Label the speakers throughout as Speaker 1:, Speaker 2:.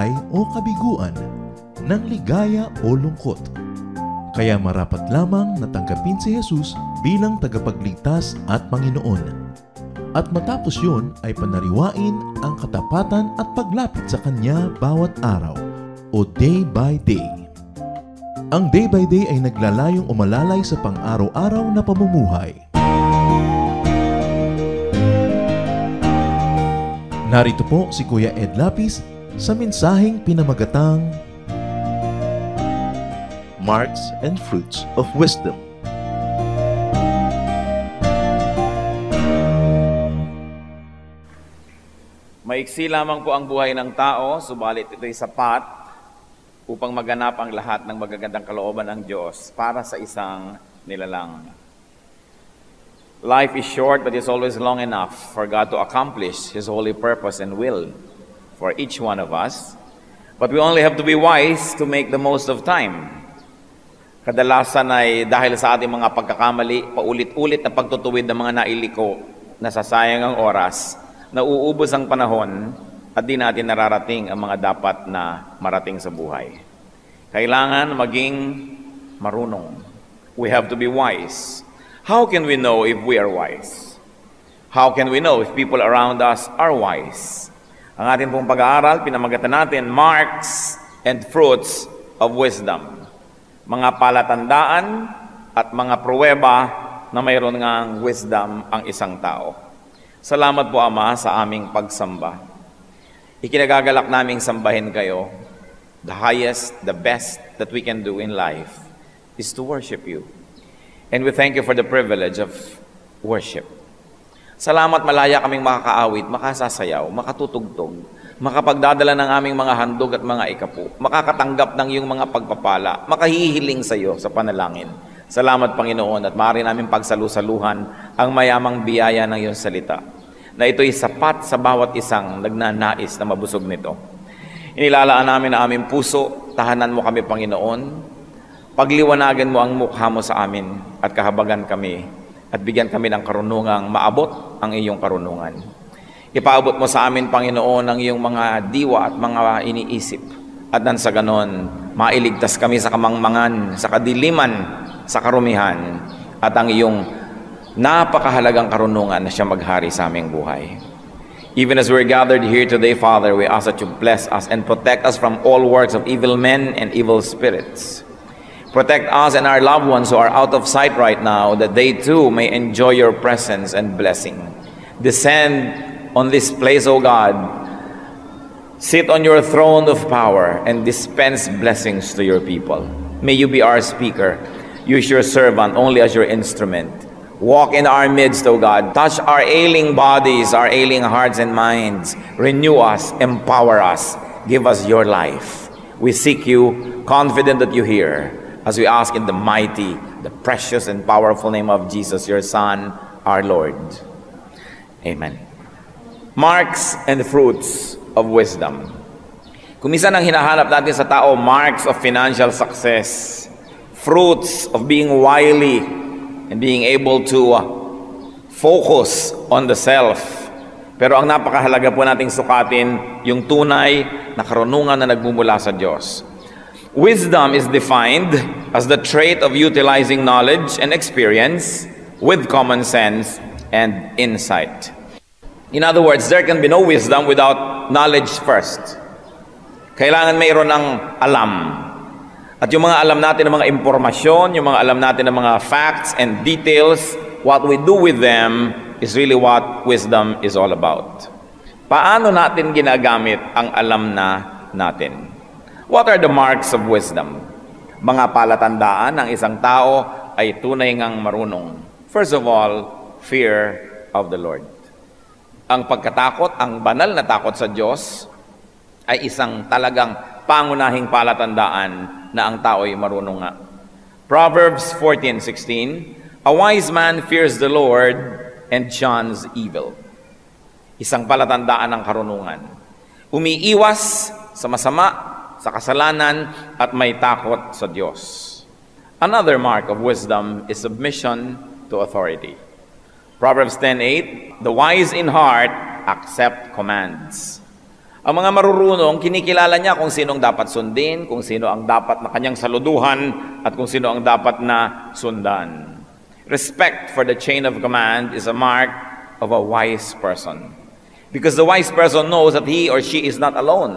Speaker 1: tagumpay o kabiguan, ng ligaya o lungkot. Kaya marapat lamang na tanggapin si Jesus bilang tagapagligtas at Panginoon. At matapos yun ay panariwain ang katapatan at paglapit sa Kanya bawat araw o day by day. Ang day by day ay naglalayong umalalay sa pang-araw-araw na pamumuhay. Narito po si Kuya Ed Lapis sa mensaheng pinamagatang Marks and Fruits of Wisdom.
Speaker 2: Maiksi lamang po ang buhay ng tao, subalit ito'y sapat upang maganap ang lahat ng magagandang kalooban ng Diyos para sa isang nilalang. Life is short, but it's always long enough for God to accomplish His holy purpose and will for each one of us. But we only have to be wise to make the most of time. Kadalasan ay dahil sa ating mga pagkakamali, paulit-ulit na pagtutuwid ng mga nailiko, nasasayang ang oras, nauubos ang panahon, at di natin nararating ang mga dapat na marating sa buhay. Kailangan maging marunong. We have to be wise. How can we know if we are wise? How can we know if people around us are wise? Ang ating pong pag-aaral, pinamagatan natin, Marks and Fruits of Wisdom. Mga palatandaan at mga pruweba na mayroon ngang wisdom ang isang tao. Salamat po, Ama, sa aming pagsamba. Ikinagagalak naming sambahin kayo. The highest, the best that we can do in life is to worship you. And we thank you for the privilege of worship. Salamat, malaya kaming makakaawit, makasasayaw, makatutugtog, makapagdadala ng aming mga handog at mga ikapu, makakatanggap ng iyong mga pagpapala, makahihiling sa iyo sa panalangin. Salamat, Panginoon, at maaari namin pagsalusaluhan ang mayamang biyaya ng iyong salita, na ito'y sapat sa bawat isang nagnanais na mabusog nito. Inilalaan namin ang aming puso, tahanan mo kami, Panginoon, pagliwanagan mo ang mukha mo sa amin at kahabagan kami at bigyan kami ng karunungang maabot ang iyong karunungan. Ipaabot mo sa amin, Panginoon, ang iyong mga diwa at mga iniisip at nang sa ganon, mailigtas kami sa kamangmangan, sa kadiliman, sa karumihan at ang iyong napakahalagang karunungan na siya maghari sa aming buhay. Even as we're gathered here today, Father, we ask that you bless us and protect us from all works of evil men and evil spirits. Protect us and our loved ones who are out of sight right now, that they too may enjoy your presence and blessing. Descend on this place, O God. Sit on your throne of power and dispense blessings to your people. May you be our speaker. Use your servant only as your instrument. Walk in our midst, O God. Touch our ailing bodies, our ailing hearts and minds. Renew us, empower us. Give us your life. We seek you, confident that you hear, as we ask in the mighty, the precious and powerful name of Jesus, your Son, our Lord. Amen. Marks and fruits of wisdom. Kung minsan ang hinahanap natin sa tao, marks of financial success, fruits of being wily and being able to focus on the self. Pero ang napakahalaga po nating sukatin, yung tunay na karunungan na nagmumula sa Diyos. Wisdom is defined as the trait of utilizing knowledge and experience with common sense and insight. In other words, there can be no wisdom without knowledge first. Kailangan mayroon ng alam. At yung mga alam natin ng mga impormasyon, yung mga alam natin ng mga facts and details, what we do with them is really what wisdom is all about. Paano natin ginagamit ang alam na natin? What are the marks of wisdom? Mga palatandaan ng isang tao ay tunay ngang marunong. First of all, fear of the Lord. Ang pagkatakot, ang banal na takot sa Diyos, ay isang talagang pangunahing palatandaan na ang tao ay marunong nga. Proverbs 14:16, a wise man fears the Lord and shuns evil. Isang palatandaan ng karunungan. Umiiwas sa masama, sa kasalanan, at may takot sa Diyos. Another mark of wisdom is submission to authority. Proverbs 10:8, the wise in heart accept commands. Ang mga marurunong, kinikilala niya kung sinong dapat sundin, kung sino ang dapat na kanyang saluduhan, at kung sino ang dapat na sundan. Respect for the chain of command is a mark of a wise person. Because the wise person knows that he or she is not alone.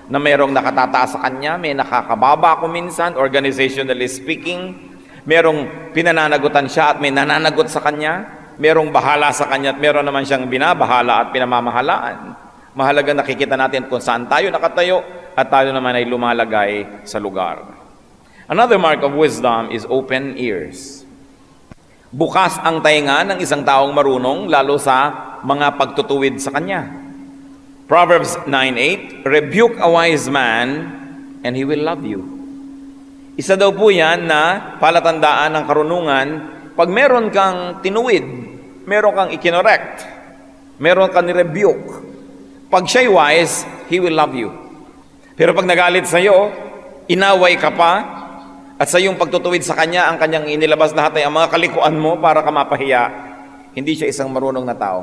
Speaker 2: Na mayroong nakatataas sa kanya, may nakakababa kung minsan, organizationally speaking, merong pinananagutan siya at may nananagot sa kanya, merong bahala sa kanya at meron naman siyang binabahala at pinamamahalaan. Mahalaga nakikita natin kung saan tayo nakatayo at tayo naman ay lumalagay sa lugar. Another mark of wisdom is open ears. Bukas ang tainga ng isang taong marunong lalo sa mga pagtutuwid sa kanya. Proverbs 9:8, rebuke a wise man and he will love you. Isa daw po yan na palatandaan ng karunungan. Pag meron kang tinuwid, meron kang ikinorekt, meron kang nirebuke, pag siya'y wise, he will love you. Pero pag nagalit sa'yo, inaway ka pa, at sa iyong pagtutuwid sa kanya, ang kanyang inilabas lahat ay ang mga kalikuan mo para ka mapahiya, hindi siya isang marunong na tao.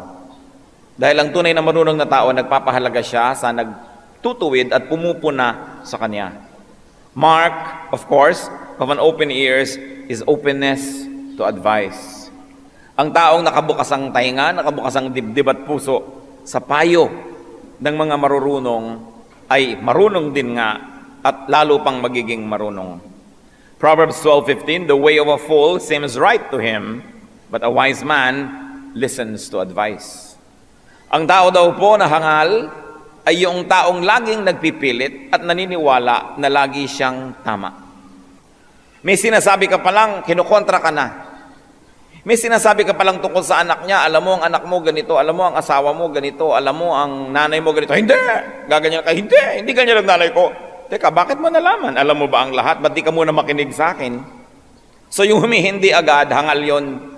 Speaker 2: Dahil ang tunay na marunong na tao, nagpapahalaga siya sa nagtutuwid at pumupuna sa kanya. Mark, of course, of an open ears is openness to advice. Ang taong nakabukas ang tainga, nakabukas ang dibdib at puso sa payo ng mga marurunong ay marunong din nga at lalo pang magiging marunong. Proverbs 12:15, the way of a fool seems right to him, but a wise man listens to advice. Ang tao daw po na hangal ay yung taong laging nagpipilit at naniniwala na lagi siyang tama. May sinasabi ka palang, kinukontra ka na. May sinasabi ka palang tungkol sa anak niya, alam mo ang anak mo ganito, alam mo ang asawa mo ganito, alam mo ang nanay mo ganito. Hindi! Gaganyan ka, hindi ganyan ang nanay ko. Teka, bakit mo nalaman? Alam mo ba ang lahat? Ba't di ka muna makinig sa akin? So yung humihindi agad, hangal yon.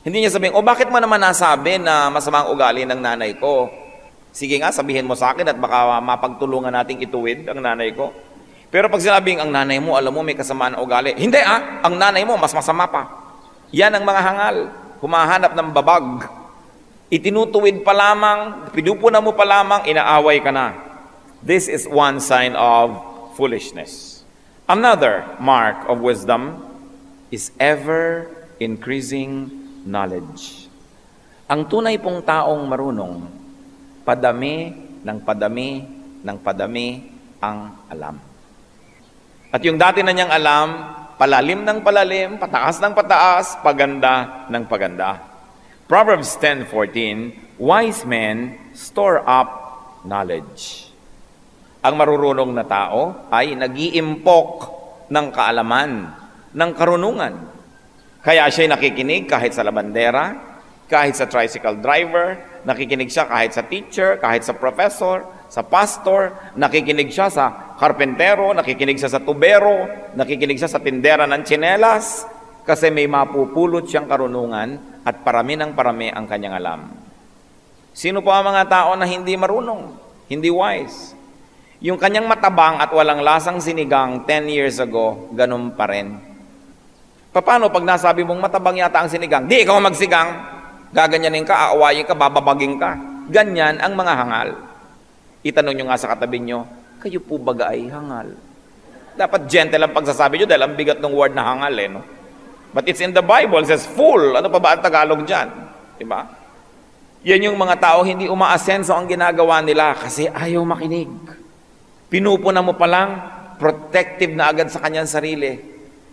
Speaker 2: Hindi niya sabihin, bakit mo naman nasabi na masama ang ugali ng nanay ko? Sige nga, sabihin mo sa akin at baka mapagtulungan nating ituwid ang nanay ko. Pero pag sinabing ang nanay mo, alam mo may kasamaan ng ugali. Hindi ang nanay mo mas masama pa. Yan ang mga hangal, humahanap ng babag. Itinutuwid pa lamang, pinupuna mo pa lamang, inaaway ka na. This is one sign of foolishness. Another mark of wisdom is ever-increasing knowledge. Ang tunay pong taong marunong, padami ng padami ng padami ang alam. At yung dati na niyang alam, palalim ng palalim, pataas ng pataas, paganda ng paganda. Proverbs 10:14, wise men store up knowledge. Ang marurunong na tao ay nag-iimpok ng kaalaman, ng karunungan. Kaya siya'y nakikinig kahit sa labandera, kahit sa tricycle driver, nakikinig siya kahit sa teacher, kahit sa professor, sa pastor, nakikinig siya sa karpentero, nakikinig siya sa tubero, nakikinig siya sa tindera ng tsinelas, kasi may mapupulot siyang karunungan at parami ng parami ang kanyang alam. Sino po ang mga tao na hindi marunong, hindi wise? Yung kanyang matabang at walang lasang sinigang 10 years ago, ganun pa rin. Paano pag nasabi mong matabang yata ang sinigang? Di ikaw magsigang, gaganyanin ka, aawayin ka, bababaging ka. Ganyan ang mga hangal. Itanong nyo nga sa katabi nyo, kayo po baga ay hangal? Dapat gentle ang pagsasabi nyo dahil ang bigat ng word na hangal no? But it's in the Bible, it says fool. Ano pa ba ang Tagalog dyan? Diba? Yan yung mga tao hindi umaasenso ang ginagawa nila kasi ayaw makinig. Pinupuna mo pa lang, protective na agad sa kanyang sarili.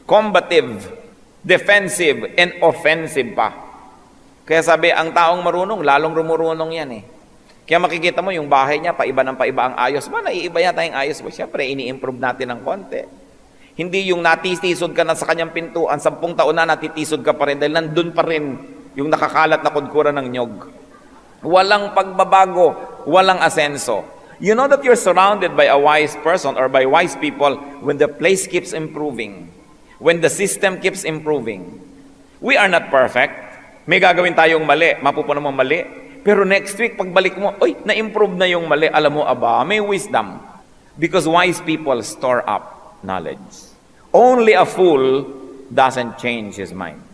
Speaker 2: Combative, defensive, and offensive pa. Kaya sabi, ang taong marunong, lalong rumurunong yan Kaya makikita mo yung bahay niya, paiba ng paiba ang ayos. Naiiba yata yung ayos mo. Siyempre, ini-improve natin ng konti. Hindi yung natitisod ka na sa kanyang pintuan, 10 taon na natitisod ka pa rin dahil nandun pa rin yung nakakalat na kudkura ng nyog. Walang pagbabago, walang asenso. You know that you're surrounded by a wise person or by wise people when the place keeps improving, when the system keeps improving. We are not perfect. May gagawin tayong mali, mapupunan mo mali. Pero next week, pagbalik mo, na-improve na yung mali. Alam mo, may wisdom. Because wise people store up knowledge. Only a fool doesn't change his mind.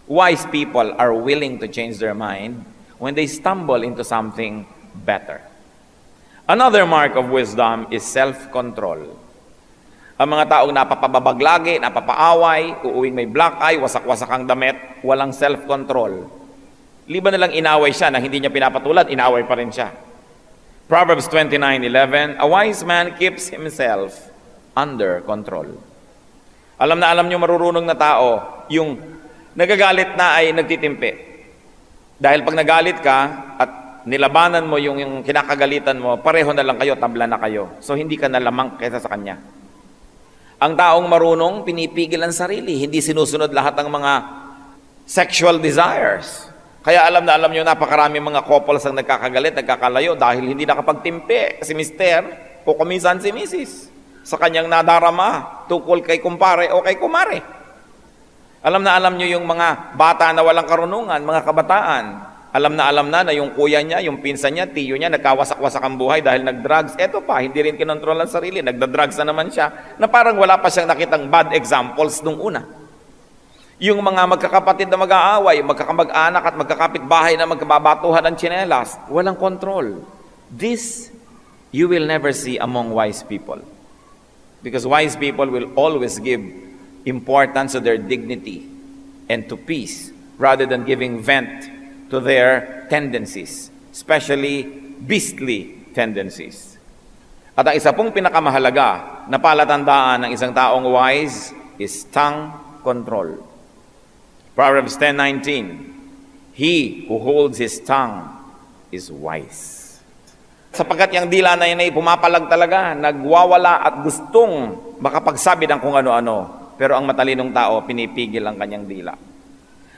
Speaker 2: Wise people are willing to change their mind when they stumble into something better. Another mark of wisdom is self-control. Ang mga taong napapababag lagi, napapaaway, uuwing may black eye, wasak-wasak ang damit, walang self-control. Liban na lang inaway siya na hindi niya pinapatulad, inaway pa rin siya. Proverbs 29:11, a wise man keeps himself under control. Alam niyo marurunong na tao, yung nagagalit na ay nagtitimpi. Dahil pag nagalit ka at nilabanan mo yung kinakagalitan mo, pareho na lang kayo, tabla na kayo. So hindi ka na lamang kaysa sa kanya. Ang taong marunong, pinipigil ang sarili. Hindi sinusunod lahat ng mga sexual desires. Kaya alam nyo, napakarami mga couples ang nagkakagalit, nagkakalayo dahil hindi nakapagtimpi si mister o kuminsan si misis sa kanyang nadarama tungkol kay kumpare o kay kumare. Alam nyo yung mga bata na walang karunungan, mga kabataan. Alam na yung kuya niya, yung pinsan niya, tiyo niya, nagkawasak-wasak ang buhay dahil nag-drugs. Eto pa, hindi rin kinontrol ang sarili, nagda-drugs na naman siya, na parang wala pa siyang nakitang bad examples nung una. Yung mga magkakapatid na mag-aaway, magkakamag-anak at magkakapit-bahay na magkababatuhan ng tsinelas, walang control. This, you will never see among wise people. Because wise people will always give importance to their dignity and to peace, rather than giving vent to their tendencies, especially beastly tendencies. At ang isa pong pinakamahalaga na palatandaan ng isang taong wise is tongue control. Proverbs 10:19, he who holds his tongue is wise. Sapagkat yung dila na yun ay pumapalag talaga, nagwawala at gustong makapagsabi ng kung ano-ano, pero ang matalinong tao, pinipigil ang kanyang dila.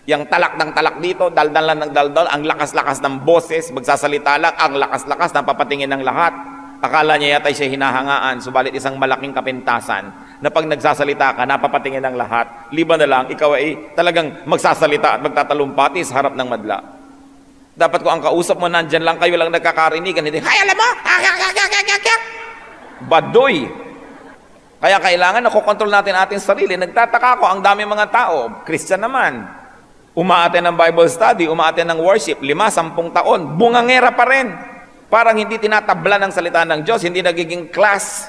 Speaker 2: Yang talak ng talak dito, daldalan ng daldal, ang lakas-lakas ng boses, magsasalita lang, ang lakas-lakas ng papatingin ng lahat. Akala niya yata siya hinahangaan, subalit isang malaking kapintasan na pag nagsasalita ka, napapatingin ng lahat. Liban na lang, ikaw ay talagang magsasalita at magtatalumpati sa harap ng madla. Dapat ko ang kausap mo, nandyan lang kayo lang nagkakarinigan, hindi, hay, alam mo, badoy. Kaya kailangan nakokontrol natin ating sarili. Nagtataka ko, ang dami mga tao, Christian naman, umaaten ng Bible study, umaaten ng worship, 5-10 taon, bungangera pa rin. Parang hindi tinatabla ng salita ng Diyos, hindi nagiging class.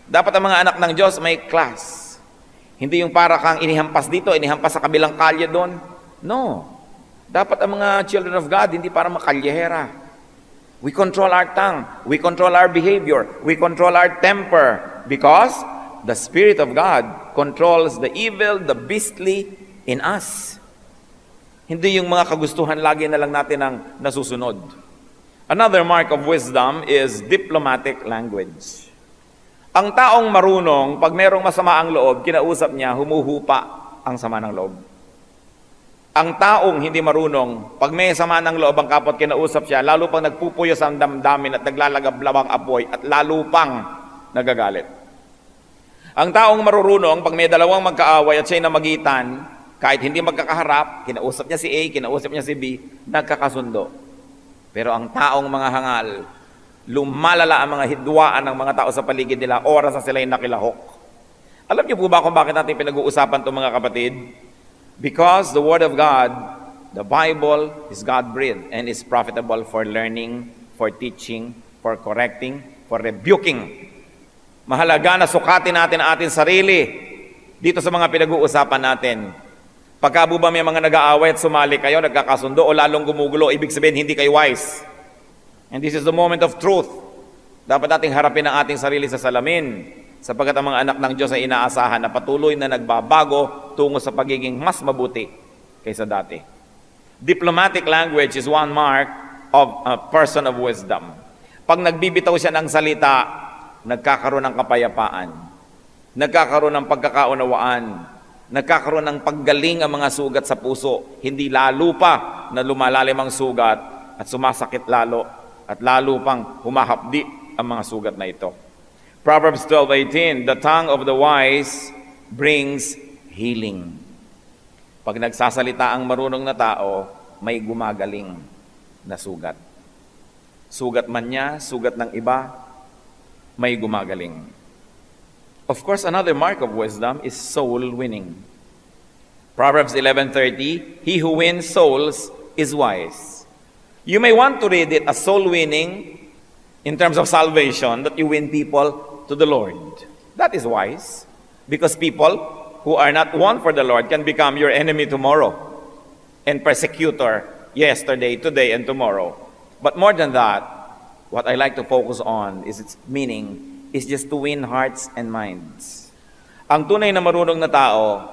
Speaker 2: Dapat ang mga anak ng Diyos may class. Hindi yung para kang inihampas dito, inihampas sa kabilang kalye doon. No. Dapat ang mga children of God, hindi para makalyehera. We control our tongue, we control our behavior, we control our temper, because the Spirit of God controls the evil, the beastly in us. Hindi yung mga kagustuhan lagi na lang natin ang nasusunod. Another mark of wisdom is diplomatic language. Ang taong marunong, pag merong masama ang loob, kinausap niya, humuhupa ang sama ng loob. Ang taong hindi marunong, pag may sama ng loob ang kapot, kinausap siya, lalo pang nagpupuyos ang damdamin at naglalagablabang apoy at lalo pang nagagalit. Ang taong marurunong, pag may dalawang magkaaway at siya'y namagitan, kahit hindi magkakaharap, kinausap niya si A, kinausap niya si B, nagkakasundo. Pero ang taong mga hangal, lumalala ang mga hidwaan ng mga tao sa paligid nila, oras na sila'y nakilahok. Alam niyo po ba kung bakit natin pinag-uusapan itong mga kapatid? Because the Word of God, the Bible, is God-breathed and is profitable for learning, for teaching, for correcting, for rebuking. Mahalaga na sukatin natin ang ating sarili dito sa mga pinag-uusapan natin. Pagka ba may mga nag-aaway at sumali kayo, nagkakasundo o lalong gumugulo, ibig sabihin hindi kayo wise. And this is the moment of truth. Dapat nating harapin ang ating sarili sa salamin, sapagkat ang mga anak ng Diyos ay inaasahan na patuloy na nagbabago tungo sa pagiging mas mabuti kaysa dati. Diplomatic language is one mark of a person of wisdom. Pag nagbibitaw siya ng salita, nagkakaroon ng kapayapaan, nagkakaroon ng pagkakaunawaan, nagkakaroon ng paggaling ang mga sugat sa puso, hindi lalo pa na lumalalim ang sugat at sumasakit lalo at lalo pang humahapdi ang mga sugat na ito. Proverbs 12:18, the tongue of the wise brings healing. Pag nagsasalita ang marunong na tao, may gumagaling na sugat. Sugat man niya, sugat ng iba, may gumagaling. Of course, another mark of wisdom is soul winning. Proverbs 11:30, he who wins souls is wise. You may want to read it as soul winning, in terms of salvation, that you win people to the Lord. That is wise. Because people who are not won for the Lord can become your enemy tomorrow and persecutor yesterday, today, and tomorrow. But more than that, what I like to focus on is its meaning is just to win hearts and minds. Ang tunay na marunong na tao,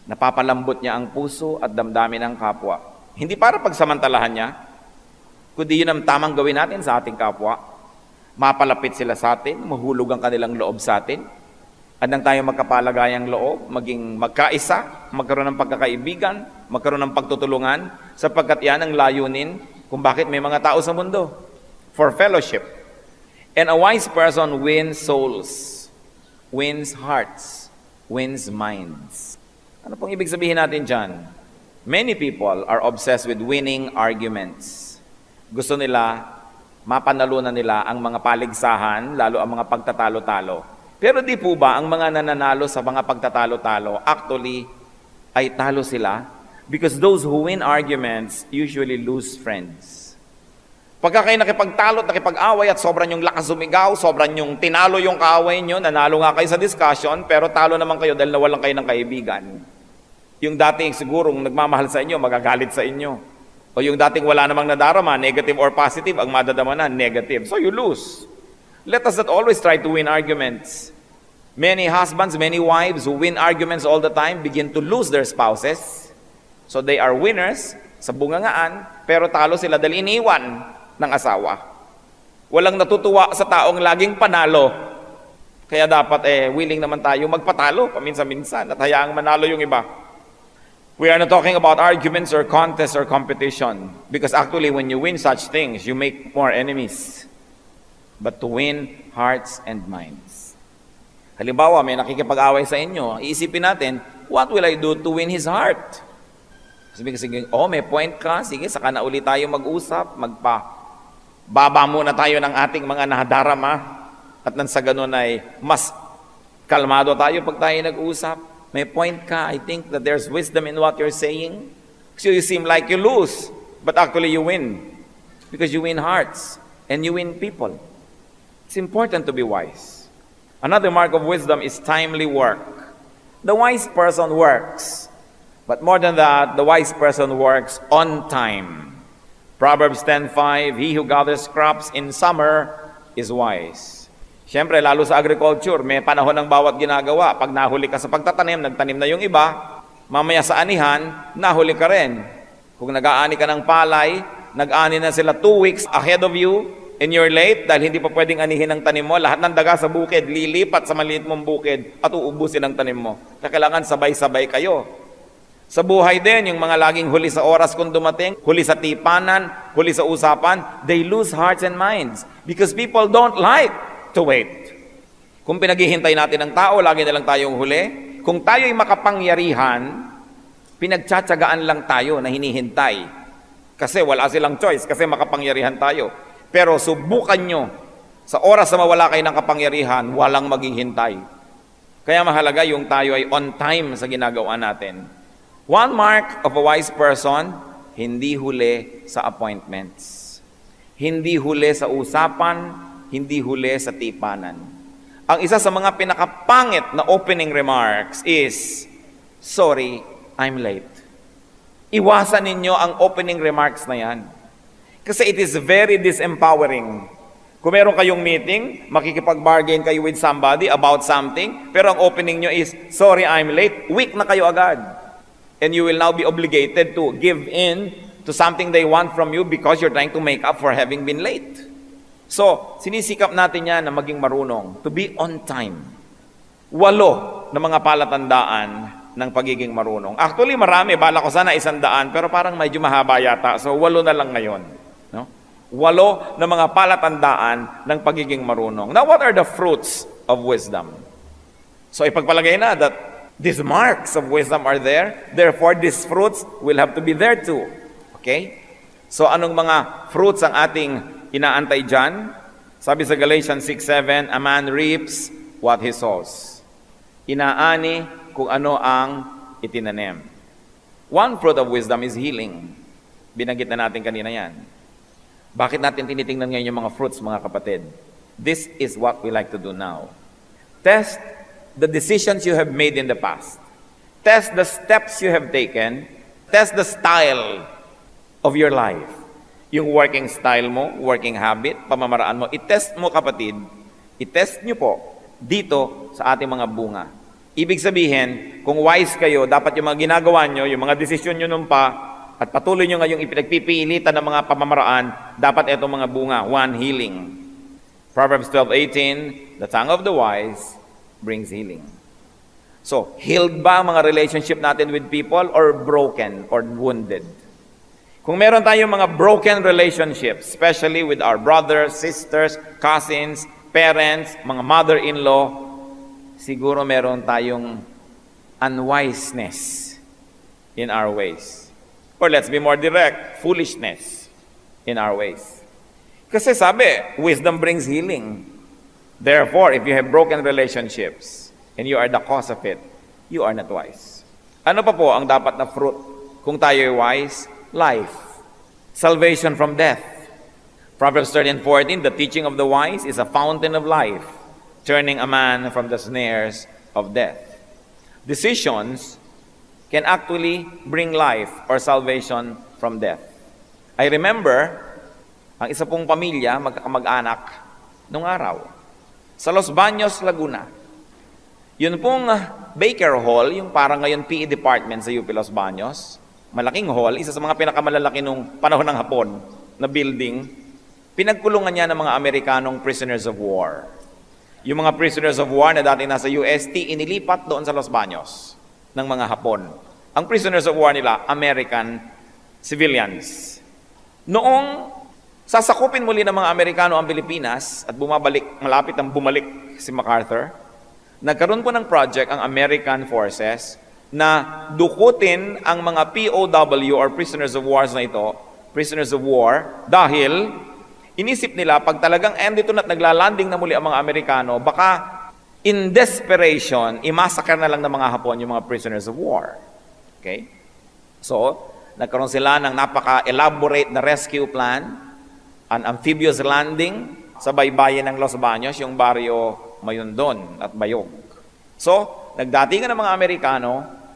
Speaker 2: napapalambot niya ang puso at damdamin ng kapwa. Hindi para pagsamantalahan niya, kundi yun ang tamang gawin natin sa ating kapwa. Mapalapit sila sa atin, mahulog ang kanilang loob sa atin. Andang tayo magkapalagayang loob, maging magkaisa, magkaroon ng pagkakaibigan, magkaroon ng pagtutulungan, sapagkat yan ang layunin kung bakit may mga tao sa mundo. For fellowship. And a wise person wins souls, wins hearts, wins minds. Ano pong ibig sabihin natin dyan? Many people are obsessed with winning arguments. Gusto nila, mapanalunan nila ang mga paligsahan, lalo ang mga pagtatalo-talo. Pero di po ba ang mga nananalo sa mga pagtatalo-talo, actually, ay talo sila? Because those who win arguments usually lose friends. Pagka kayo nakipagtalo at nakipag-away at sobrang yung lakas sumigaw, sobrang yung tinalo yung kaaway nyo, nanalo nga kayo sa discussion, pero talo naman kayo dahil nawalan kayo ng kaibigan. Yung dating sigurong nagmamahal sa inyo, magagalit sa inyo. O yung dating wala namang nadarama, negative or positive, ang madadama na, negative. So you lose. Let us not always try to win arguments. Many husbands, many wives who win arguments all the time begin to lose their spouses. So they are winners sa bungangaan, pero talo sila dahil iniwan ng asawa. Walang natutuwa sa taong laging panalo. Kaya dapat willing naman tayo magpatalo paminsan-minsan at hayaang manalo yung iba. We are not talking about arguments or contests or competition, because actually when you win such things, you make more enemies. But to win hearts and minds. Halimbawa, may nakikipag-away sa inyo, iisipin natin, what will I do to win his heart? Sabi kasi, may point ka, sige, saka na ulit tayo mag-usap, baba muna tayo ng ating mga nadarama, at nang sa ganun ay mas kalmado tayo pag tayo nag-usap. May point ka, I think that there's wisdom in what you're saying. So you seem like you lose, but actually you win. Because you win hearts, and you win people. It's important to be wise. Another mark of wisdom is timely work. The wise person works. But more than that, the wise person works on time. Proverbs 10:5, he who gathers crops in summer is wise. Siyempre, lalo sa agriculture, may panahon ng bawat ginagawa. Pag nahuli ka sa pagtatanim, nagtanim na yung iba, mamaya sa anihan, nahuli ka rin. Kung nag-aani ka ng palay, nag-aani na sila 2 weeks ahead of you, and you're late dahil hindi pa pwedeng anihin ang tanim mo, lahat ng daga sa bukid, lilipat sa maliit mong bukid at uubusin ang tanim mo. Kailangan sabay-sabay kayo. Sa buhay din, yung mga laging huli sa oras kung dumating, huli sa tipanan, huli sa usapan, they lose hearts and minds because people don't like to wait. Kung pinaghihintay natin ng tao, lagi na lang tayong huli. Kung tayo'y makapangyarihan, pinagtsatsagaan lang tayo na hinihintay. Kasi wala silang choice, kasi makapangyarihan tayo. Pero subukan nyo, sa oras na mawala kayo ng kapangyarihan, walang maghihintay. Kaya mahalaga yung tayo ay on time sa ginagawa natin. One mark of a wise person, hindi huli sa appointments. Hindi huli sa usapan, hindi huli sa tipanan. Ang isa sa mga pinakapangit na opening remarks is, sorry, I'm late. Iwasan ninyo ang opening remarks na yan. Kasi it is very disempowering. Kung meron kayong meeting, makikipag-bargain kayo with somebody about something, pero ang opening nyo is, sorry, I'm late, weak na kayo agad. And you will now be obligated to give in to something they want from you because you're trying to make up for having been late. So, sinisikap natin yan na maging marunong, to be on time. 8 na mga palatandaan ng pagiging marunong. Actually, marami. Bala ko sana 100, pero parang medyo mahaba yata. So, 8 na lang ngayon. No? 8 na mga palatandaan ng pagiging marunong. Now, what are the fruits of wisdom? So, ipagpalagay na that these marks of wisdom are there. Therefore, these fruits will have to be there too. Okay? So, anong mga fruits ang ating inaantay dyan? Sabi sa Galatians 6:7, a man reaps what he sows. Inaani kung ano ang itinanim. One fruit of wisdom is healing. Binanggit na natin kanina yan. Bakit natin tinitingnan ngayon yung mga fruits, mga kapatid? This is what we like to do now. Test the decisions you have made in the past. Test the steps you have taken. Test the style of your life. Yung working style mo, working habit, pamamaraan mo, itest mo kapatid, itest nyo po dito sa ating mga bunga. Ibig sabihin, kung wise kayo, dapat yung mga ginagawa nyo, yung mga desisyon nyo nung pa, at patuloy nyo ngayong ipinagpipilitan ng mga pamamaraan, dapat itong mga bunga, one, healing. Proverbs 12:18, the tongue of the wise brings healing. So, healed ba ang mga relationship natin with people or broken or wounded? Kung meron tayong mga broken relationships, especially with our brothers, sisters, cousins, parents, mga mother-in-law, siguro meron tayong unwiseness in our ways. Or let's be more direct, foolishness in our ways. Kasi sabi, wisdom brings healing. Therefore, if you have broken relationships and you are the cause of it, you are not wise. Ano pa po ang dapat na fruit kung tayo ay wise? Life. Salvation from death. Proverbs 13:14, the teaching of the wise is a fountain of life, turning a man from the snares of death. Decisions can actually bring life or salvation from death. I remember, ang isa pong pamilya, magkakamag-anak, nung araw, sa Los Baños, Laguna. Yun pong Baker Hall, yung parang ngayon PE department sa UP Los Baños, malaking hall, isa sa mga pinakamalalaki nung panahon ng Hapon na building, pinagkulungan niya ng mga Amerikanong prisoners of war. Yung mga prisoners of war na dati nasa UST, inilipat doon sa Los Baños ng mga Hapon. Ang prisoners of war nila, American civilians. Noong sasakupin muli ng mga Amerikano ang Pilipinas at malapit ang bumalik si MacArthur, nagkaroon po ng project ang American forces na dukutin ang mga POW or prisoners of war na ito, prisoners of war, dahil inisip nila pag talagang andito na't naglalanding na muli ang mga Amerikano, baka in desperation, imassacre na lang ng mga Hapon yung mga prisoners of war. Okay? So, nagkaroon sila ng napaka-elaborate na rescue plan, an amphibious landing sa baybayin ng Los Baños, yung baryo Mayundon at Bayog. So, nagdatingan ng mga Amerikano,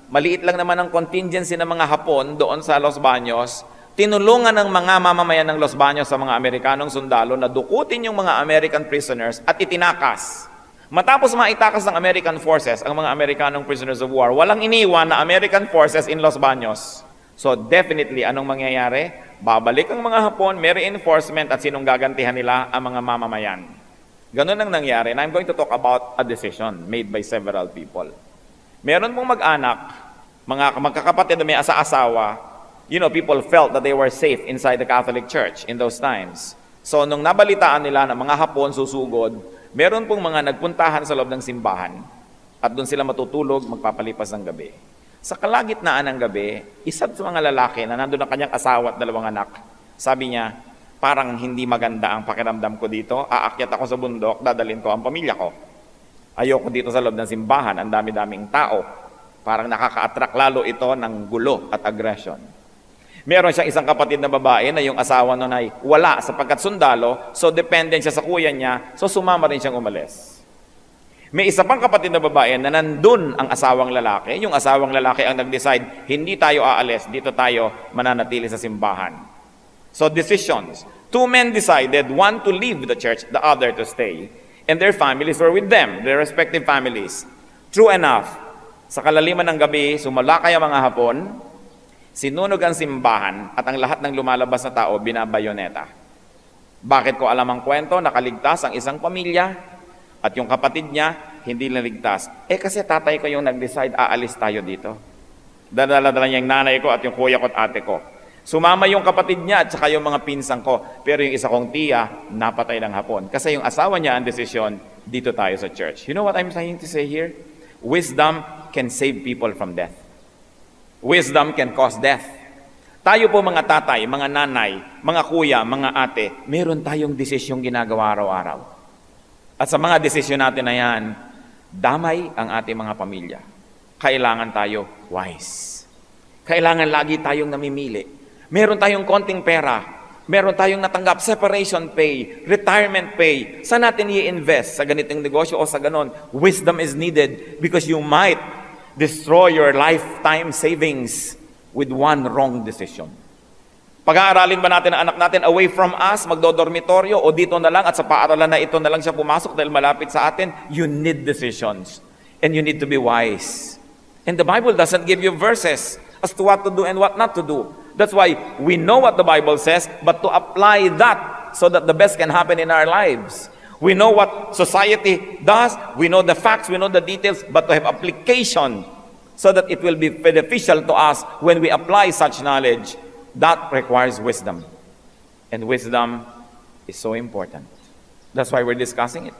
Speaker 2: maliit lang naman ang contingency ng mga Hapon doon sa Los Baños, tinulungan ng mga mamamayan ng Los Baños sa mga Amerikanong sundalo na dukutin yung mga American prisoners at itinakas. Matapos maitakas ng American forces ang mga Amerikanong prisoners of war, walang iniwan na American forces in Los Baños. So definitely, anong mangyayari? Babalik ang mga Hapon, may reinforcement at sinong gagantihan nila? Ang mga mamamayan. Ganun ang nangyari. And I'm going to talk about a decision made by several people. Meron pong mag-anak, mga magkakapatid na may asa-asawa, people felt that they were safe inside the Catholic Church in those times. So nung nabalitaan nila na mga Hapon susugod, meron pong mga nagpuntahan sa loob ng simbahan at doon sila matutulog, magpapalipas ng gabi. Sa kalagitnaan ng gabi, isa sa mga lalaki na nandun ang kanyang asawa at dalawang anak, sabi niya, parang hindi maganda ang pakiramdam ko dito, aakyat ako sa bundok, dadalhin ko ang pamilya ko. Ayoko dito sa loob ng simbahan, ang dami-daming tao. Parang nakaka-attract lalo ito ng gulo at aggression. Meron siyang isang kapatid na babae na yung asawa nun ay wala sapagkat sundalo, so dependent siya sa kuya niya, so sumama rin siyang umalis. May isa pang kapatid na babae na nandun ang asawang lalaki, yung asawang lalaki ang nag-decide, hindi tayo aalis, dito tayo mananatili sa simbahan. So decisions. Two men decided, one to leave the church, the other to stay. And their families were with them, their respective families. True enough, sa kalaliman ng gabi, sumalakay ang mga Hapon, sinunog ang simbahan at ang lahat ng lumalabas na tao binabayoneta. Bakit ko alam ang kwento? Nakaligtas ang isang pamilya at yung kapatid niya hindi naligtas. Kasi tatay ko yung nag-decide, aalis tayo dito. Dala-dala niya yung nanay ko at yung kuya ko at ate ko. Sumama yung kapatid niya at saka yung mga pinsang ko. Pero yung isa kong tiya, napatay ng Hapon. Kasi yung asawa niya ang desisyon, dito tayo sa church. You know what I'm trying to say here? Wisdom can save people from death. Wisdom can cause death. Tayo po mga tatay, mga nanay, mga kuya, mga ate, meron tayong desisyong ginagawa araw-araw. At sa mga desisyon natin na yan, damay ang ating mga pamilya. Kailangan tayo wise. Kailangan lagi tayong namimili. Meron tayong konting pera. Meron tayong natanggap separation pay, retirement pay. Saan natin i-invest? Sa ganitong negosyo o sa ganon? Wisdom is needed because you might destroy your lifetime savings with one wrong decision. Pag-aaralin ba natin ang anak natin away from us, magdodormitoryo, o dito na lang at sa paaralan na ito na lang siya pumasok dahil malapit sa atin? You need decisions. And you need to be wise. And the Bible doesn't give you verses as to what to do and what not to do. That's why we know what the Bible says, but to apply that so that the best can happen in our lives. We know what society does, we know the facts, we know the details, but to have application so that it will be beneficial to us when we apply such knowledge, that requires wisdom. And wisdom is so important. That's why we're discussing it.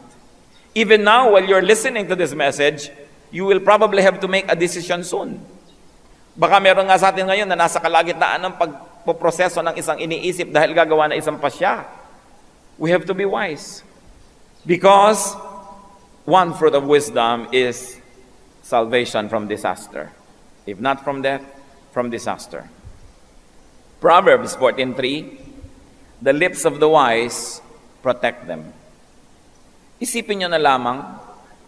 Speaker 2: Even now, while you're listening to this message, you will probably have to make a decision soon. Baka meron nga sa atin ngayon na nasa kalagitnaan ng pagpoproseso ng isang iniisip dahil gagawa na isang pasya. We have to be wise. Because one fruit of wisdom is salvation from disaster. If not from death, from disaster. Proverbs 14:3, the lips of the wise protect them. Isipin nyo na lamang,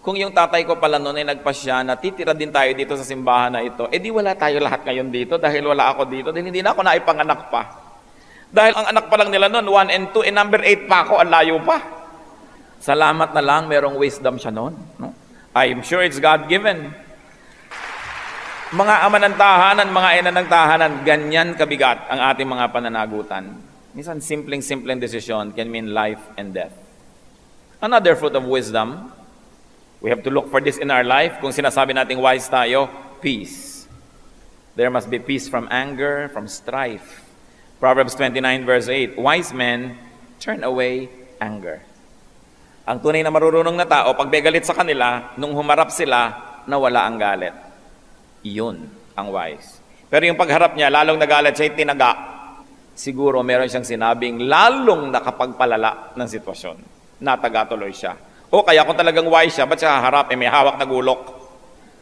Speaker 2: kung yung tatay ko pala noon ay nagpasya na titira din tayo dito sa simbahan na ito, di wala tayo lahat ngayon dito dahil wala ako dito, dahil hindi na ako naipanganak pa. Dahil ang anak pa lang nila noon, 1 and 2, number 8 pa ako, ang layo pa. Salamat na lang, merong wisdom siya noon. No? I'm sure it's God-given. Mga ama ng tahanan, mga ina ng tahanan, ganyan kabigat ang ating mga pananagutan. Minsan, simpleng decision can mean life and death. Another fruit of wisdom, we have to look for this in our life. Kung sinasabi nating wise tayo, peace. There must be peace from anger, from strife. Proverbs 29 verse 8, wise men turn away anger. Ang tunay na marurunong na tao, pag may galit sa kanila, nung humarap sila, nawala ang galit. Iyon ang wise. Pero yung pagharap niya, lalong nagalit siya, tinaga. Siguro meron siyang sinabing lalong nakapagpalala ng sitwasyon. Nataga tuloy siya. O kaya kung talagang wise siya, ba't siya haharap? May hawak na gulok.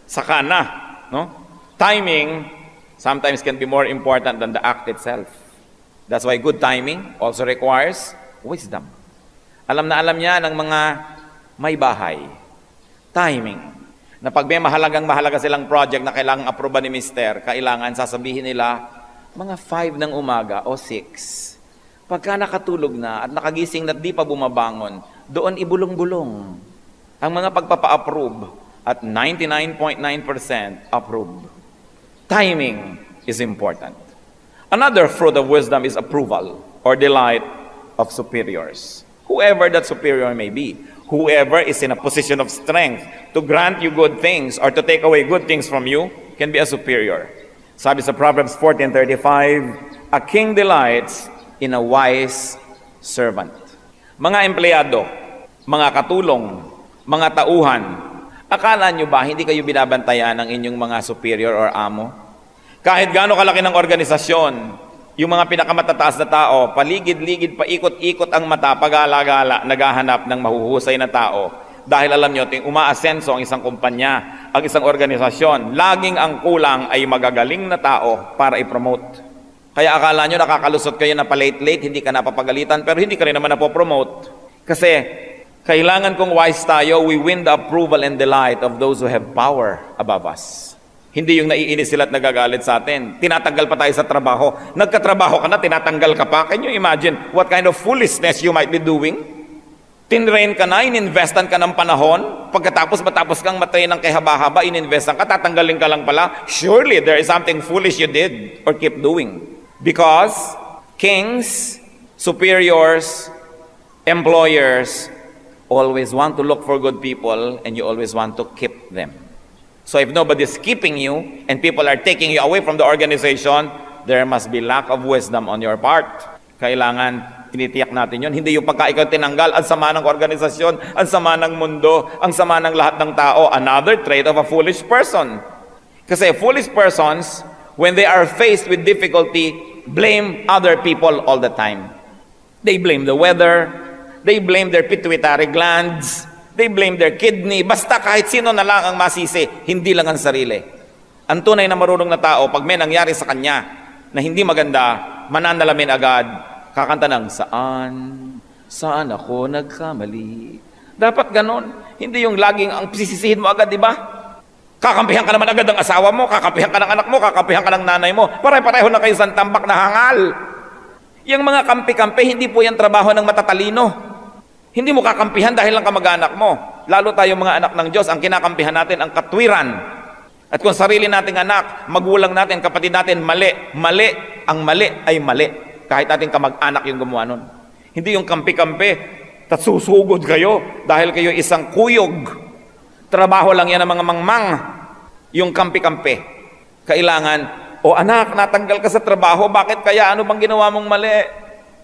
Speaker 2: Saka na. No? Timing sometimes can be more important than the act itself. That's why good timing also requires wisdom. Alam na alam niya ng mga may bahay. Timing. Na pag may mahalaga silang project na kailangang aproba ni Mister, kailangan sasabihin nila mga 5 ng umaga o 6. Pagka nakatulog na at nakagising na di pa bumabangon, doon ibulong-bulong ang mga pagpapa-approve at 99.9% approve. Timing is important. Another fruit of wisdom is approval or delight of superiors. Whoever that superior may be, whoever is in a position of strength to grant you good things or to take away good things from you can be a superior. Sabi sa Proverbs 14:35, a king delights in a wise servant. Mga empleyado, mga katulong, mga tauhan, akala nyo ba hindi kayo binabantayan ng inyong mga superior or amo? Kahit gaano kalaki ng organisasyon, yung mga pinakamatataas na tao, paligid-ligid, paikot-ikot ang mata, pag-alagala, naghahanap ng mahuhusay na tao. Dahil alam nyo, umaasenso ang isang kumpanya, ang isang organisasyon, laging ang kulang ay magagaling na tao para i-promote. Kaya akala nyo nakakalusot kayo na pa-late-late, hindi ka napapagalitan, pero hindi ka rin naman napopromote. Kasi kailangan kung wise tayo, we win the approval and delight of those who have power above us. Hindi yung naiinis sila at nagagalit sa atin. Tinatanggal pa tayo sa trabaho. Nagkatrabaho ka na, tinatanggal ka pa. Can you imagine what kind of foolishness you might be doing? Tinrain ka na, ininvestan ka ng panahon. Matapos kang matrain ng kahaba-haba, ininvestan ka, tatanggalin ka lang pala. Surely there is something foolish you did or keep doing. Because kings, superiors, employers always want to look for good people and you always want to keep them. So if nobody's keeping you and people are taking you away from the organization, there must be lack of wisdom on your part. Kailangan tinitiyak natin yun. Hindi yung pagka ikaw tinanggal, ang sama ng organisasyon, ang sama ng mundo, ang sama ng lahat ng tao. Another trait of a foolish person. Kasi foolish persons, when they are faced with difficulty, blame other people all the time. They blame the weather, they blame their pituitary glands, they blame their kidney. Basta kahit sino na lang ang masisi, hindi lang ang sarili. Ang tunay na marunong na tao, pag may nangyari sa kanya na hindi maganda, mananalamin agad, kakanta ng saan ako nagkamali. Dapat ganon. Hindi yung laging ang sisisihin mo agad, di ba? Kakampihan ka naman agad ng asawa mo, kakampihan ka ng anak mo, kakampihan ka ng nanay mo. Pare-pareho na kayo sa tambak na hangal. Yung mga kampi-kampi, hindi po yan trabaho ng matatalino. Hindi mo kakampihan dahil lang kamag-anak mo. Lalo tayo mga anak ng Diyos, ang kinakampihan natin ang katwiran. At kung sarili nating anak, magulang natin, kapatid natin, mali. Mali. Ang mali ay mali. Kahit natin kamag-anak yung gumawa nun. Hindi yung kampi-kampi, at susugod kayo dahil kayo isang kuyog. Trabaho lang yan ng mga mangmang. Yung kampi-kampi. Kailangan, anak, natanggal ka sa trabaho, bakit kaya? Ano bang ginawa mong mali?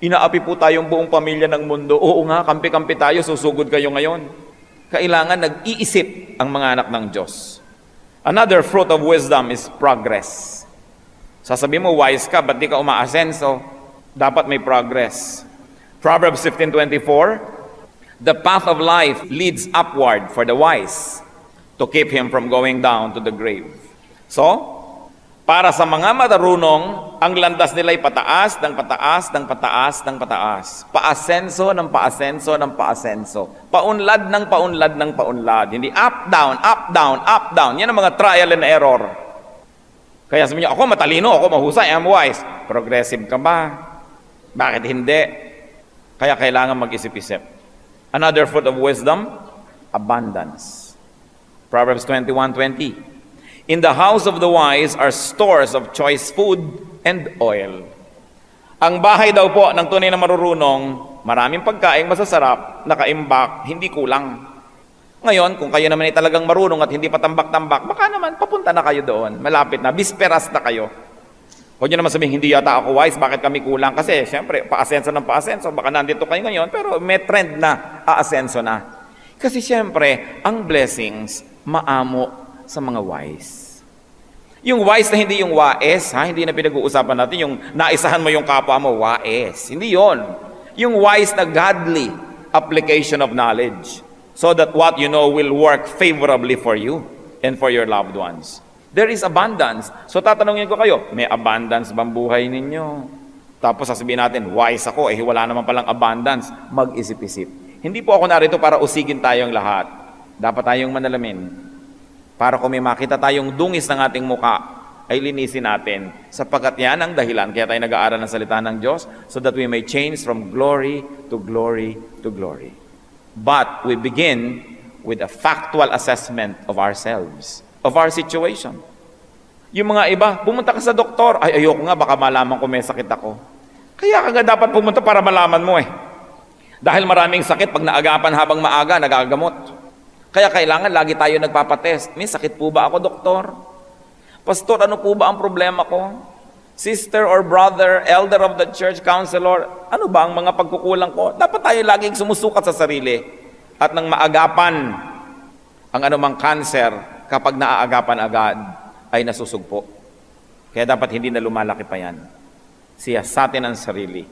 Speaker 2: Inaapi po tayong buong pamilya ng mundo. Oo nga, kampi-kampi tayo, susugod kayo ngayon. Kailangan nag-iisip ang mga anak ng Diyos. Another fruit of wisdom is progress. Sasabihin mo, wise ka, ba't di ka umaasenso? Dapat may progress. Proverbs 15:24, the path of life leads upward for the wise to keep him from going down to the grave. So, para sa mga marunong, ang landas nila ay pataas, ng pataas, ng pataas, ng pataas. Paasenso ng paasenso ng paasenso. Paunlad ng paunlad ng paunlad. Hindi up, down, up, down, up, down. Yan ang mga trial and error. Kaya sabi niyo, ako matalino, ako mahusay, I'm wise. Progressive ka ba? Bakit hindi? Kaya kailangan mag-isip-isip. Another fruit of wisdom, abundance. Proverbs 21:20. In the house of the wise are stores of choice food and oil. Ang bahay daw po ng tunay na marurunong, maraming pagkaing masasarap, nakaimbak, hindi kulang. Ngayon, kung kayo naman ay talagang marunong at hindi patambak-tambak, baka naman papunta na kayo doon. Malapit na, bisperas na kayo. Huwag nyo naman sabihin, hindi yata ako wise, bakit kami kulang? Kasi, syempre, paasenso ng paasenso, baka nandito kayo ngayon, pero may trend na, aasenso na. Kasi, syempre, ang blessings, maamo sa mga wise. Yung wise na hindi yung wais, hindi na pinag-uusapan natin, yung naisahan mo yung kapwa mo, wais. Hindi yon. Yung wise na godly application of knowledge, so that what you know will work favorably for you and for your loved ones. There is abundance. So tatanungin ko kayo, may abundance bang buhay ninyo? Tapos sasabihin natin, wise ako, wala naman palang abundance. Mag-isip-isip. Hindi po ako narito para usigin tayong lahat. Dapat tayong manalamin. Para kung may makita tayong dungis ng ating muka, ay linisin natin. Sapagkat yan ang dahilan. Kaya tayo nag-aaral ng salita ng Diyos so that we may change from glory to glory to glory. But we begin with a factual assessment of ourselves, of our situation. Yung mga iba, pumunta ka sa doktor, ay ayoko nga, baka malaman ko may sakit ako. Kaya ka nga dapat pumunta para malaman mo Dahil maraming sakit, pag naagapan habang maaga, nagagamot. Kaya kailangan lagi tayo nagpapatest. May sakit po ba ako, doktor? Pastor, ano po ba ang problema ko? Sister or brother, elder of the church, counselor, ano ba ang mga pagkukulang ko? Dapat tayo laging sumusukat sa sarili. At nang maagapan ang anumang cancer, kapag naaagapan agad, ay nasusugpo. Kaya dapat hindi na lumalaki pa yan. Siyasatin ang sarili.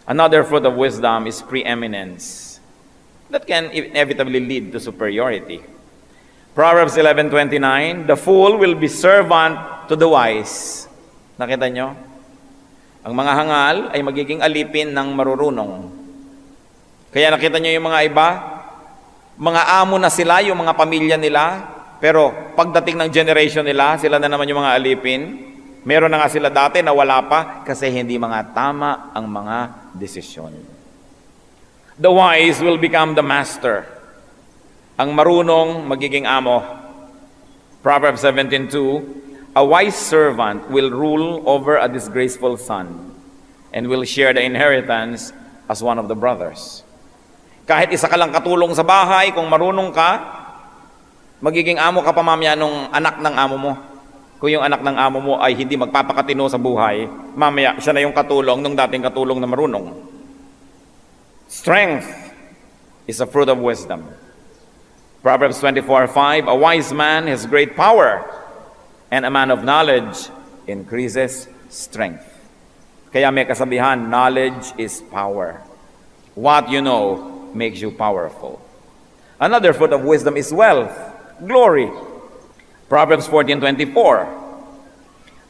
Speaker 2: Another fruit of wisdom is preeminence. That can inevitably lead to superiority. Proverbs 11:29, the fool will be servant to the wise. Nakita nyo? Ang mga hangal ay magiging alipin ng marurunong. Kaya nakita nyo yung mga iba, mga amo na sila, yung mga pamilya nila, pero pagdating ng generation nila, sila na naman yung mga alipin. Meron na nga sila dati na wala pa kasi hindi mga tama ang mga desisyon. The wise will become the master. Ang marunong magiging amo. Proverbs 17:2, a wise servant will rule over a disgraceful son and will share the inheritance as one of the brothers. Kahit isa ka lang katulong sa bahay, kung marunong ka, magiging amo ka pa mamaya nung anak ng amo mo. Kung yung anak ng amo mo ay hindi magpapakatino sa buhay, mamaya siya na yung katulong nung dating katulong na marunong. Strength is a fruit of wisdom. Proverbs 24:5, a wise man has great power, and a man of knowledge increases strength. Kaya may kasabihan, knowledge is power. What you know makes you powerful. Another fruit of wisdom is wealth, glory. Proverbs 14:24,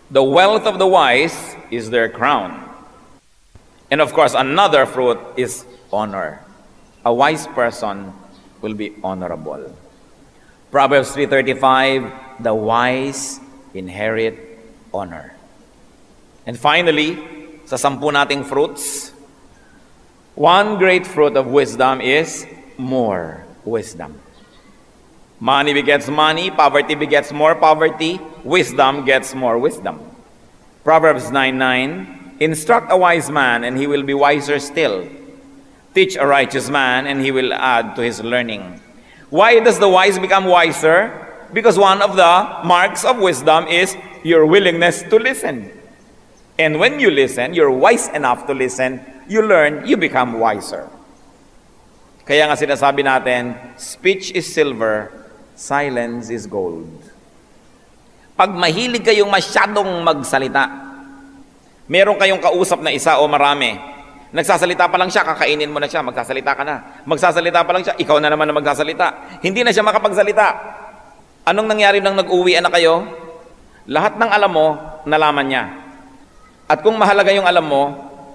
Speaker 2: the wealth of the wise is their crown, And of course, another fruit is honor. A wise person will be honorable. Proverbs 3:35, the wise inherit honor. And finally, sa 10 nating fruits, one great fruit of wisdom is more wisdom. Money begets money, poverty begets more poverty, wisdom gets more wisdom. Proverbs 9:9, instruct a wise man and he will be wiser still. Teach a righteous man and he will add to his learning. Why does the wise become wiser? Because one of the marks of wisdom is your willingness to listen. And when you listen, you're wise enough to listen, you learn, you become wiser. Kaya nga sinasabi natin, speech is silver, silence is gold. Pag mahilig kayong masyadong magsalita, meron kayong kausap na isa o marami, nagsasalita pa lang siya, kakainin mo na siya, magsasalita ka na. Magsasalita pa lang siya, ikaw na naman na magsasalita. Hindi na siya makapagsalita. Anong nangyari nang nag-uwi na kayo? Lahat ng alam mo, nalaman niya. At kung mahalaga yung alam mo,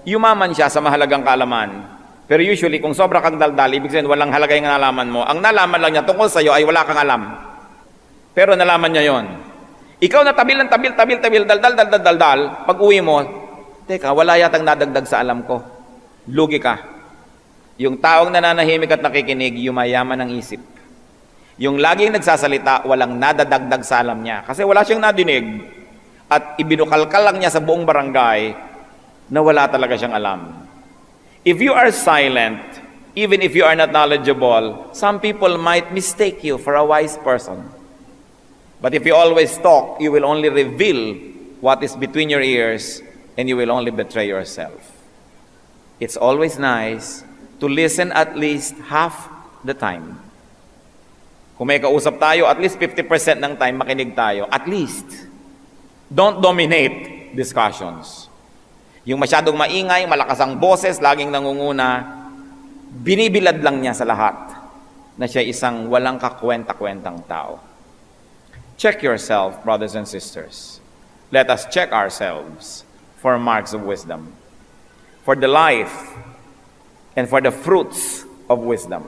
Speaker 2: yumaman siya sa mahalagang kaalaman. Pero usually, kung sobra kang daldal, ibig sabihin walang halaga yung nalaman mo. Ang nalaman lang niya tungkol sa iyo ay wala kang alam. Pero nalaman niya yon. Ikaw na tabil, daldal, pag uwi mo, teka, wala yatang nadagdag sa alam ko. Lugi ka. Yung taong nananahimik at nakikinig, yumayaman ang isip. Yung laging nagsasalita, walang nadadagdag sa alam niya. Kasi wala siyang nadinig at ibinukalkal lang niya sa buong barangay na wala talaga siyang alam. If you are silent, even if you are not knowledgeable, some people might mistake you for a wise person. But if you always talk, you will only reveal what is between your ears and you will only betray yourself. It's always nice to listen at least half the time. Kung may kausap tayo, at least 50% ng time makinig tayo. At least. Don't dominate discussions. Yung masyadong maingay, malakas ang boses, laging nangunguna, binibilad lang niya sa lahat na siya isang walang kakwenta-kwentang tao. Check yourself, brothers and sisters. Let us check ourselves for marks of wisdom, for the life, and for the fruits of wisdom.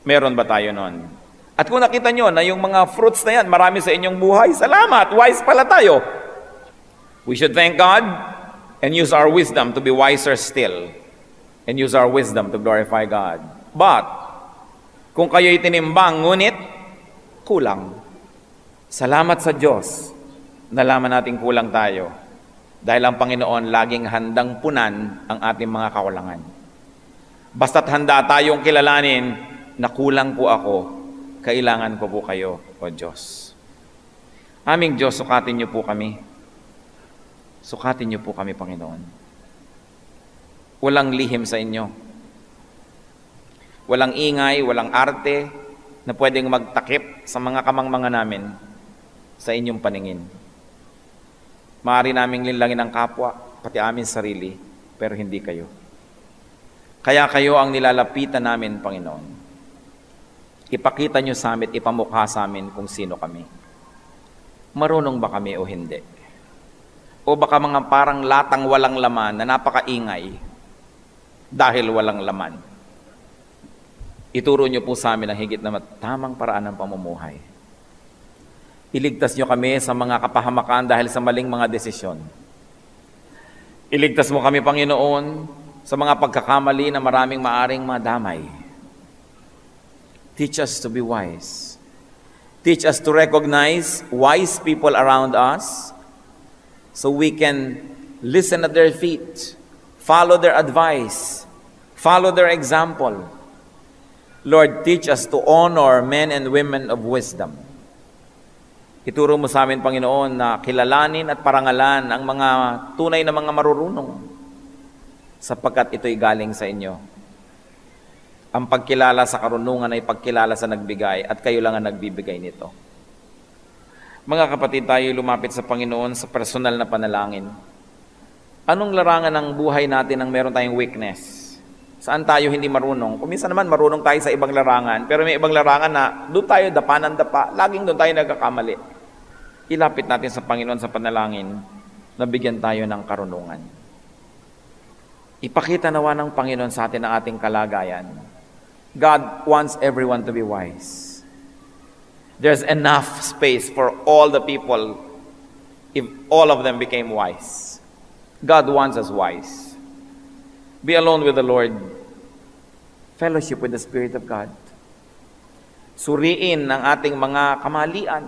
Speaker 2: Meron ba tayo nun? At kung nakita nyo na yung mga fruits na yan, marami sa inyong buhay, salamat, wise pala tayo. We should thank God and use our wisdom to be wiser still, and use our wisdom to glorify God. But, kung kayo'y tinimbang, ngunit, kulang. Salamat sa Diyos, nalaman natin kulang tayo. Dahil ang Panginoon laging handang punan ang ating mga kakulangan. Basta't handa tayong kilalanin na kulang po ako, kailangan ko po kayo, O Diyos. Aming Diyos, sukatin niyo po kami. Sukatin niyo po kami, Panginoon. Walang lihim sa inyo. Walang ingay, walang arte na pwedeng magtakip sa mga kamangmanga namin sa inyong paningin. Maaari naming linlangin ang kapwa, pati aming sarili, pero hindi kayo. Kaya kayo ang nilalapitan namin, Panginoon. Ipakita nyo sa amin, ipamukha sa amin kung sino kami. Marunong ba kami o hindi? O baka mga parang latang walang laman na napakaingay dahil walang laman. Ituro nyo po sa amin ang higit na tamang paraan ng pamumuhay. Iligtas nyo kami sa mga kapahamakan dahil sa maling mga desisyon. Iligtas mo kami, Panginoon, sa mga pagkakamali na maraming maaring madamay. Teach us to be wise. Teach us to recognize wise people around us so we can listen at their feet, follow their advice, follow their example. Lord, teach us to honor men and women of wisdom. Ituro mo sa amin, Panginoon, na kilalanin at parangalan ang mga tunay na mga marurunong sapagkat ito'y galing sa inyo. Ang pagkilala sa karunungan ay pagkilala sa nagbigay at kayo lang ang nagbibigay nito. Mga kapatid, tayo lumapit sa Panginoon sa personal na panalangin. Anong larangan ng buhay natin ang meron tayong weakness? Saan tayo hindi marunong? Kung minsan naman marunong tayo sa ibang larangan, pero may ibang larangan na doon tayo dapa ng dapa, laging doon tayo nagkakamali. Ilapit natin sa Panginoon sa panalangin na bigyan tayo ng karunungan. Ipakita nawa ng Panginoon sa atin ang ating kalagayan. God wants everyone to be wise. There's enough space for all the people if all of them became wise. God wants us wise. Be alone with the Lord. Fellowship with the Spirit of God. Suriin ang ating mga kamalian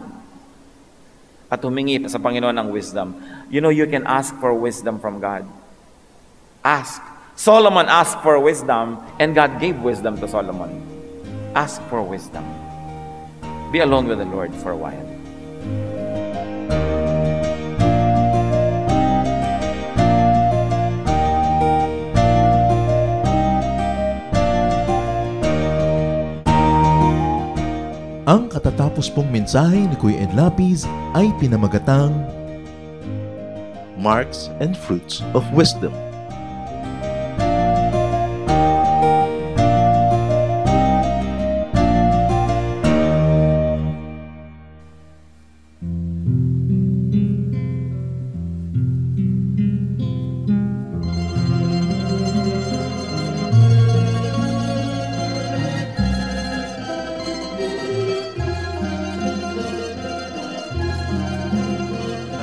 Speaker 2: at humingi sa Panginoon ng wisdom. You know, you can ask for wisdom from God. Ask. Solomon asked for wisdom, and God gave wisdom to Solomon. Ask for wisdom. Be alone with the Lord for a while.
Speaker 1: Ang katatapos pong mensahe ni Kuya Ed Lapiz ay pinamagatang Marks and Fruits of Wisdom.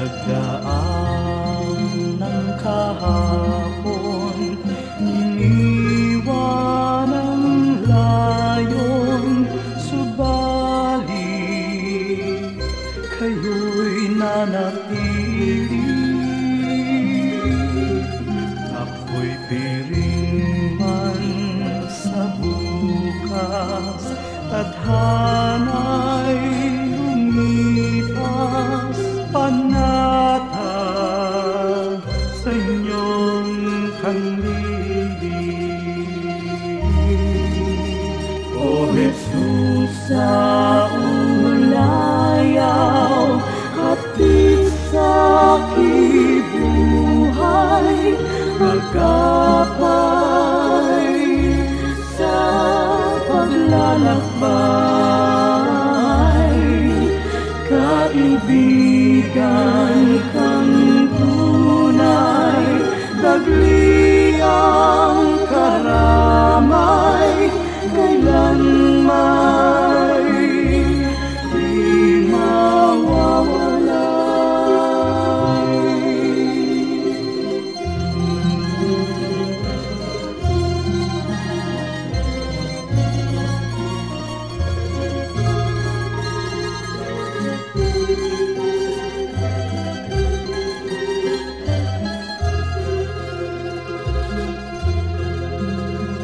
Speaker 3: Nagdaan ng kahapon, iniwan ang layon, subalit kayo'y nanatili. Ako'y piring man sa bukas, tadhana'y lumipas, panatag sa inyong kandili. O Jesus, sa ulayaw, hatid sa kibuhay, magkapay sa paglalakbay, kaibigan kang tunay, dagliang karamay, kailanman di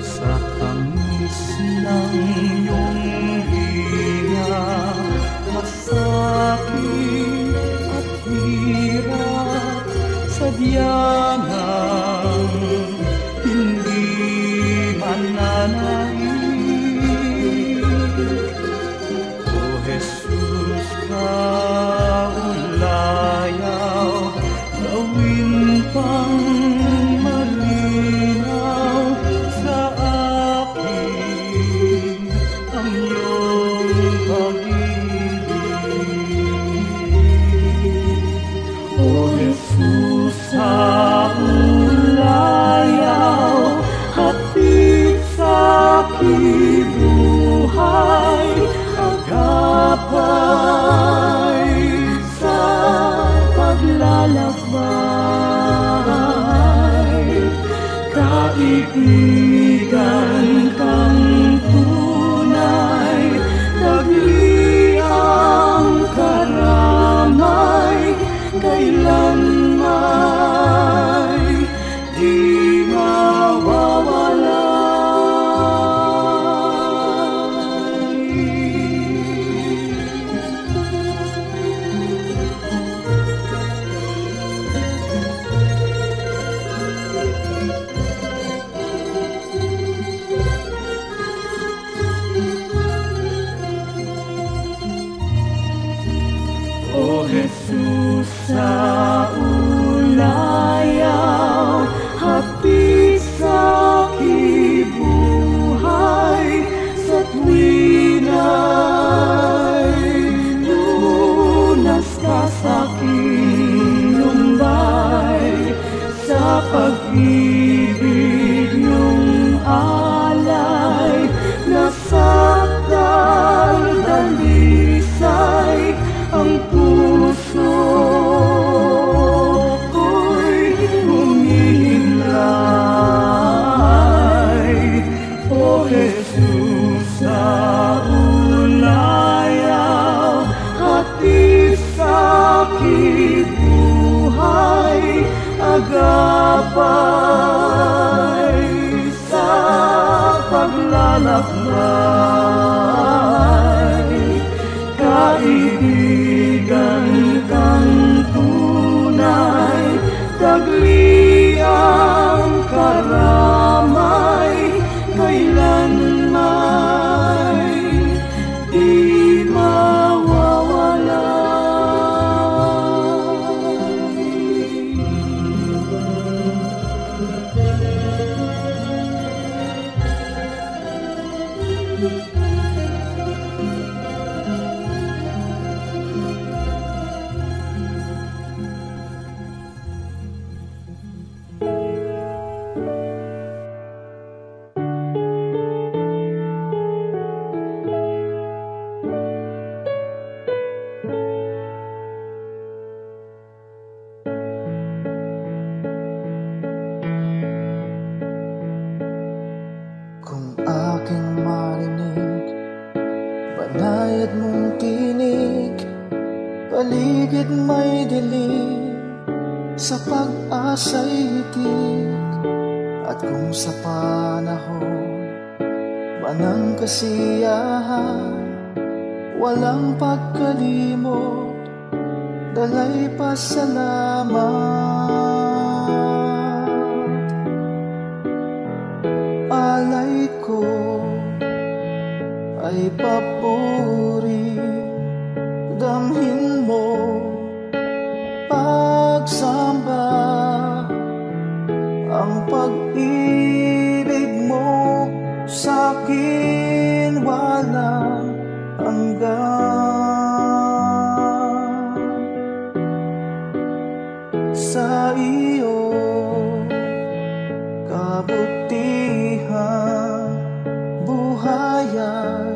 Speaker 3: sa tamis ng iyong hiya, masakit at hirap, sadyanang hindi mananaig. O Jesus, kaulayaw, gawin pang malinaw sa akin ang iyong pag-ibig. O Jesus, sa ulayaw, hatid sa kibuhay, agapay sa paglalakbay, kaibigan kang tunay, dagliang karamay, kailanman di O Jesus, sa ulayaw, hatid sa kibuhay, sa tuwina'y lunas ka sa aking lumbay, sa pag-ibig Ibigan kang tunay, tagliang karamay, kailanman di mawawala.
Speaker 4: Kung aking marinig, banayad mong tinig, paligid may dilim, sa pag-asa'y hitik. At kung sa panahon banang kasiyahan, walang pagkalimot, dalay pasalamat. Alay ko ay papuri, damhin mo pagsamba, ang pag-ibig mo sa'kin walang hanggan. Sa iyo kabutihan, buhay ay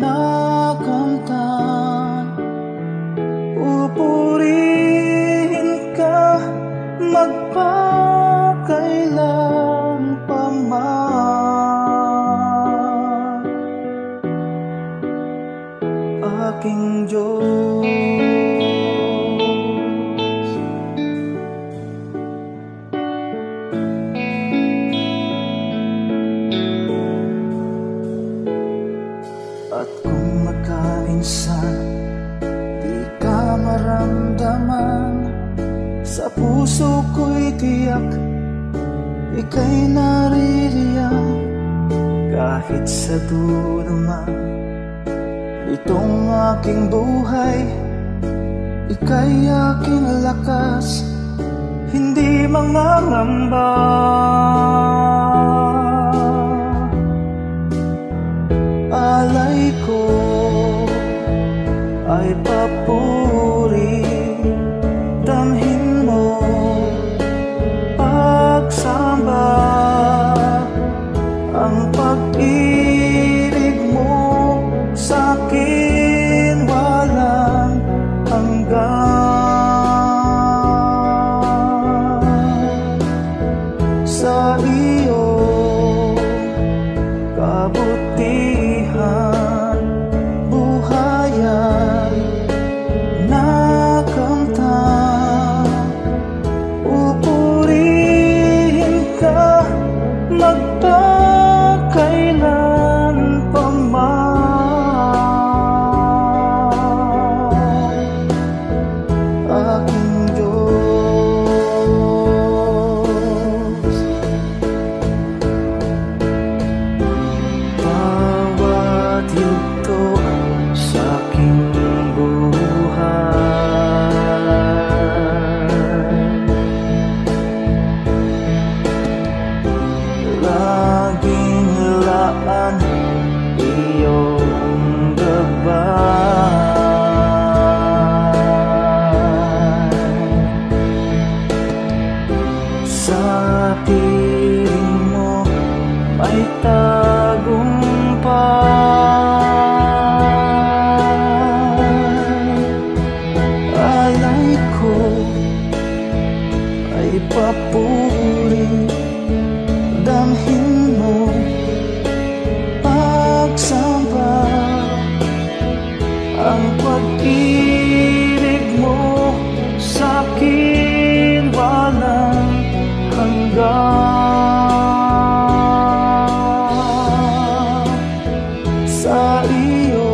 Speaker 4: nakamtan. Pupurihin ka magpakailan pa man, aking Diyos. At kung magkaminsan di ka maramdaman, sa puso ko'y tiyak ika'y naririyan. Kahit sa dulo man itong aking buhay, ika'y aking lakas, hindi mangangamba. Alay ko ay papuri, damhin mo pagsamba, ang pag-ibig mo sa'kin walang hanggan. Sa iyo kabutihan, buhay ay nakamtan. Pupurihin ka magpakailan pa man, aking Diyos. Bawat yugto sa aking buhay, laging laan iyong gabay. Sa piling mo may tagumpay. Alay ko ay papuri, damhin mo pagsamba, ang pag-ibig mo sa'kin walang hanggan. Sa iyo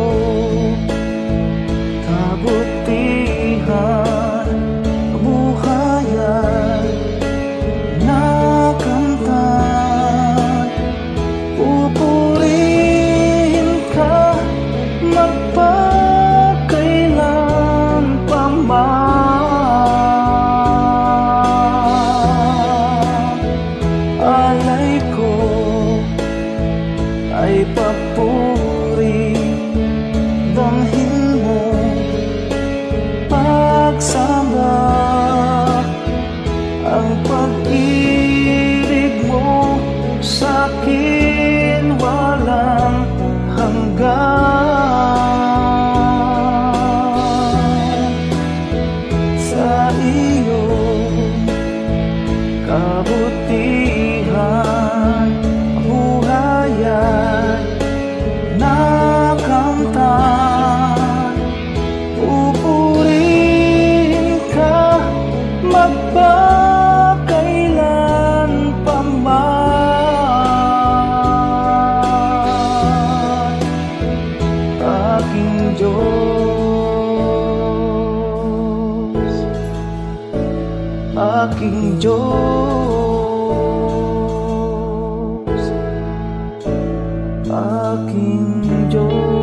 Speaker 4: aking Diyos, aking Diyos.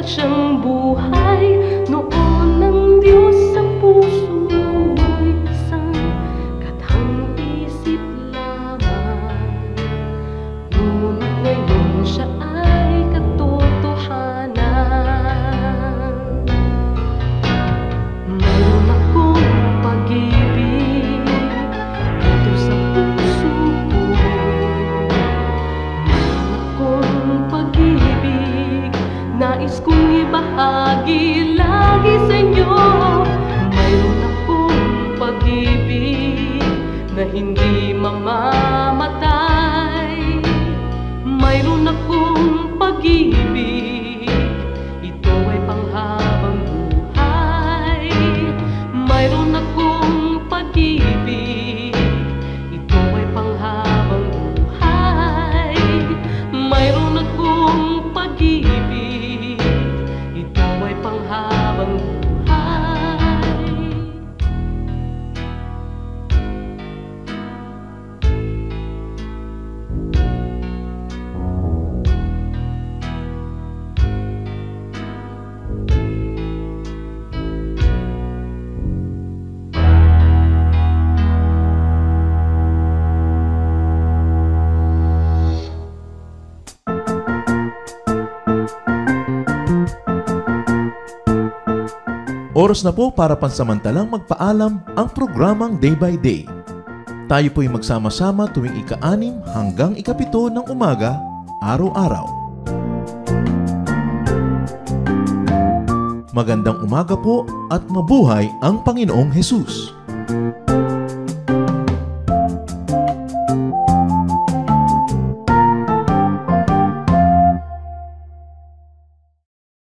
Speaker 3: siyang buhay. Noon ang Diyos sa puso ay isang katang isip lamang. Ngunit ngayon siya ay katotohanan. Mayroon akong pag-ibig dito sa puso ko. Mayroon akong pag-ibig nais kong ibahagi lagi sa inyo. Mayroon akong pag-ibig na hindi mamamatay. Mayroon akong pag-ibig, ito ay panghabang buhay. Mayroon akong pag-ibig, ito ay panghabang buhay. Mayroon akong pag-ibig, ito ay panghabang buhay.
Speaker 1: Oras na po para pansamantalang magpaalam ang programang Day by Day. Tayo po'y magsama-sama tuwing ika-6 hanggang ika-7 ng umaga, araw-araw. Magandang umaga po at mabuhay ang Panginoong Hesus!